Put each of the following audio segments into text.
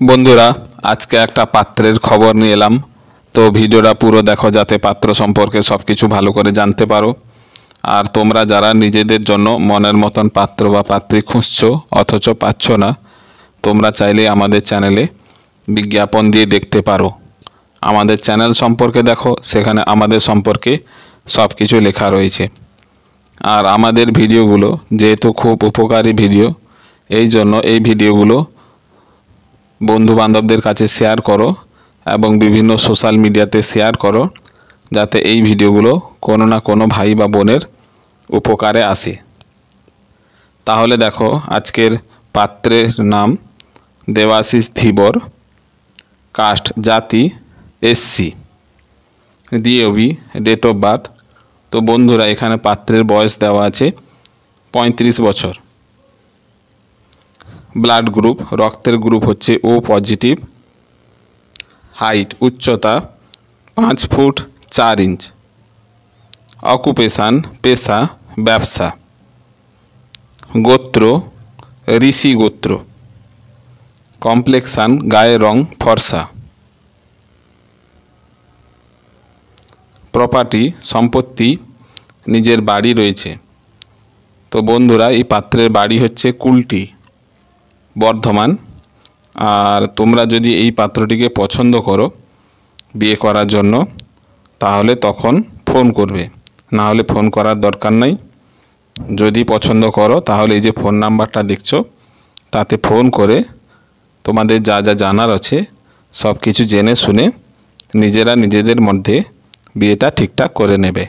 বন্ধুরা, আজকে একটা পাত্রের খবর নিয়ে এলাম। তো ভিডিওটা পুরো দেখো যাতে পাত্র সম্পর্কে সব কিছু ভালো করে জানতে পারো। আর তোমরা যারা নিজেদের জন্য মনের মতন পাত্র বা পাত্রী খুঁজছো অথচ পাচ্ছ না, তোমরা চাইলে আমাদের চ্যানেলে বিজ্ঞাপন দিয়ে দেখতে পারো। আমাদের চ্যানেল সম্পর্কে দেখো, সেখানে আমাদের সম্পর্কে সব কিছু লেখা রয়েছে। আর আমাদের ভিডিওগুলো যেহেতু খুব উপকারী ভিডিও, এই জন্য এই ভিডিওগুলো বন্ধু বান্ধবদের কাছে শেয়ার করো এবং বিভিন্ন সোশ্যাল মিডিয়াতে শেয়ার করো, যাতে এই ভিডিওগুলো কোনো না কোনো ভাই বা বোনের উপকারে আসে। তাহলে দেখো, আজকের পাত্রের নাম দেবাশিস ধীবর, কাস্ট জাতি SC, DOB, date of birth. তো বন্ধুরা, এখানে পাত্রের বয়স দেওয়া আছে 35 বছর। ব্লাড গ্রুপ, রক্তের গ্রুপ হচ্ছে ও পজিটিভ। হাইট, উচ্চতা 5 ফুট 4 ইঞ্চ। অকুপেশান, পেশা ব্যবসা। গোত্র ঋষি গোত্র। কমপ্লেক্সান, গায়ের রং ফর্সা। প্রপার্টি, সম্পত্তি, নিজের বাড়ি রয়েছে। তো বন্ধুরা, এই পাত্রের বাড়ি হচ্ছে কুলটি, বর্ধমান। আর তোমরা যদি এই পাত্রটিকে পছন্দ করো বিয়ে করার জন্য, তাহলে তখন ফোন করবে, না হলে ফোন করার দরকার নাই। যদি পছন্দ করো তাহলে এই যে ফোন নাম্বারটা দেখছো, তাতে ফোন করে তোমাদের যা যা জানার আছে সব কিছু জেনে শুনে নিজেরা নিজেদের মধ্যে বিয়েটা ঠিকঠাক করে নেবে।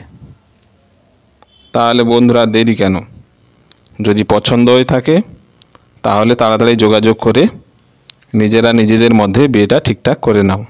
তাহলে বন্ধুরা, দেরি কেন? যদি পছন্দ হয়ে থাকে তাহলে তাড়াতাড়ি যোগাযোগ করে নিজেরা নিজেদের মধ্যে বিয়েটা ঠিকঠাক করে নাও।